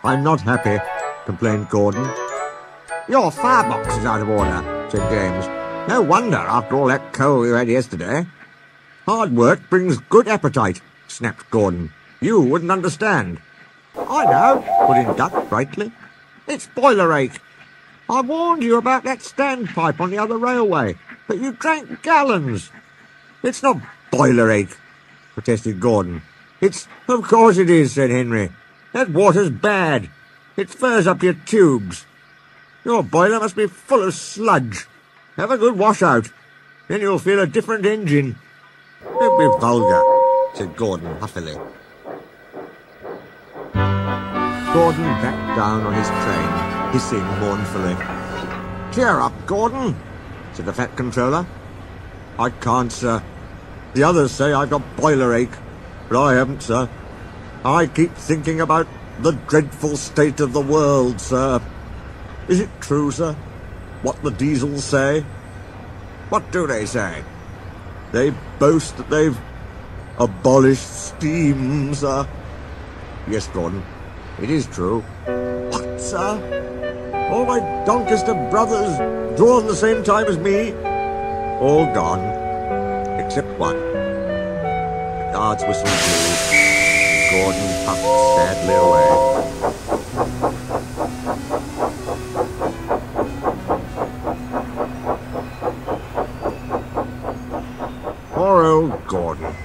I'm not happy, complained Gordon. Your firebox is out of order, said James. No wonder after all that coal you had yesterday. Hard work brings good appetite, snapped Gordon. You wouldn't understand. I know, put in Duck brightly. It's boiler ache. I warned you about that standpipe on the other railway, but you drank gallons. It's not boiler ache, protested Gordon. Of course it is, said Henry. That water's bad. It furs up your tubes. Your boiler must be full of sludge. Have a good wash out. Then you'll feel a different engine. Don't be vulgar, said Gordon huffily. Gordon backed down on his train, hissing mournfully. Cheer up, Gordon, said the Fat Controller. I can't, sir. The others say I've got boiler ache, but I haven't, sir. I keep thinking about the dreadful state of the world, sir. Is it true, sir, what the diesels say? What do they say? They boast that they've abolished steam, sir. Yes, Gordon, it is true. What, sir? All my Doncaster brothers drawn the same time as me? All gone, except one. The guard's whistle blew. Gordon puffed sadly away. Poor old Gordon,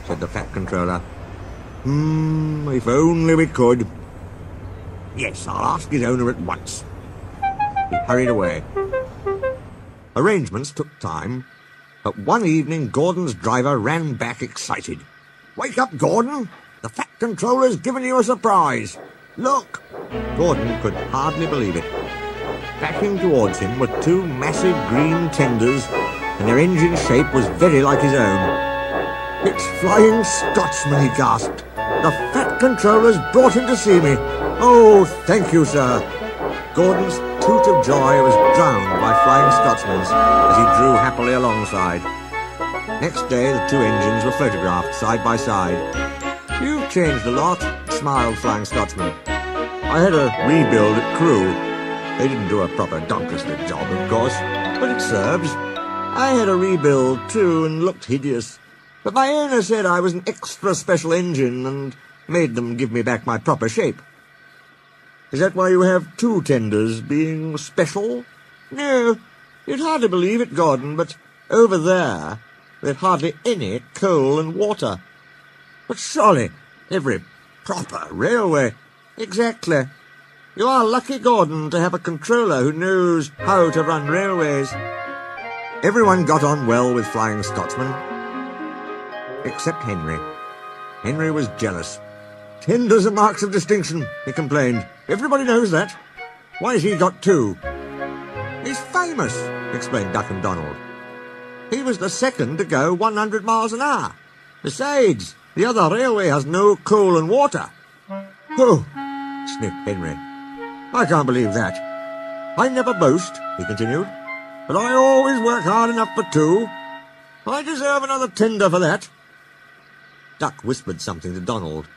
said the Fat Controller. If only we could. Yes, I'll ask his owner at once. He hurried away. Arrangements took time, but one evening Gordon's driver ran back excited. Wake up, Gordon! The Fat Controller's given you a surprise. Look! Gordon could hardly believe it. Backing towards him were two massive green tenders, and their engine shape was very like his own. It's Flying Scotsman, he gasped. The Fat Controller's brought him to see me. Oh, thank you, sir. Gordon's toot of joy was drowned by Flying Scotsman's as he drew happily alongside. Next day, the two engines were photographed side by side. You've changed a lot, smiled Flying Scotsman. I had a rebuild at Crewe. They didn't do a proper Doncaster job, of course, but it serves. I had a rebuild, too, and looked hideous. But my owner said I was an extra special engine and made them give me back my proper shape. Is that why you have two tenders, being special? No, you'd hardly believe it, Gordon, but over there, there's hardly any coal and water. But surely, every proper railway... Exactly. You are lucky, Gordon, to have a controller who knows how to run railways. Everyone got on well with Flying Scotsman, except Henry. Henry was jealous. Tenders are marks of distinction, he complained. Everybody knows that. Why has he got two? He's famous, explained Duck and Donald. He was the second to go 100 miles an hour. Besides, the other railway has no coal and water. Oh, sniffed Henry. I can't believe that. I never boast, he continued, but I always work hard enough for two. I deserve another tender for that. Duck whispered something to Donald.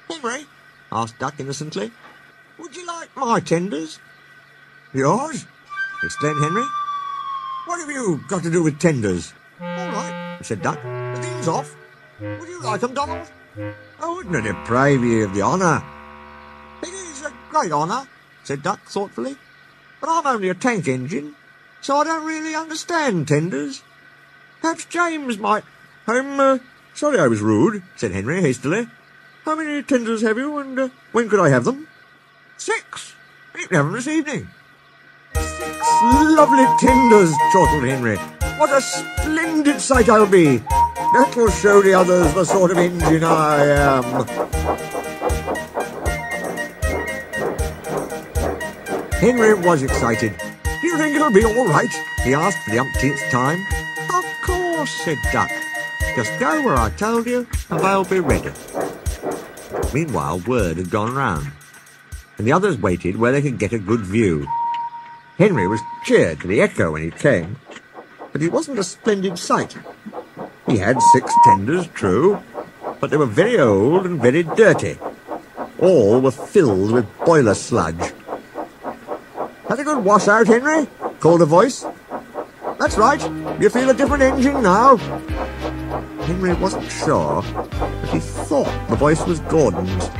Henry, asked Duck innocently, would you like my tenders? Yours? Exclaimed Henry. What have you got to do with tenders? All right, said Duck. The thing's off. Would you like them, Donald? I wouldn't deprive you of the honour. It is a great honour, said Duck thoughtfully. But I'm only a tank engine, so I don't really understand tenders. Perhaps James might... sorry I was rude, said Henry hastily. How many tenders have you, and when could I have them? 6. You can have them this evening. 6 lovely tenders, chortled Henry. What a splendid sight I'll be! That'll show the others the sort of engine I am. Henry was excited. Do you think it'll be all right? He asked for the umpteenth time. Of course, said Duck. Just go where I told you, and they'll be ready. Meanwhile, word had gone round, and the others waited where they could get a good view. Henry was cheered to the echo when he came, but he wasn't a splendid sight. He had 6 tenders, true, but they were very old and very dirty. All were filled with boiler sludge. "Had a good wash out, Henry?" called a voice. "That's right. You feel a different engine now." Henry wasn't sure, but he thought the voice was Gordon's.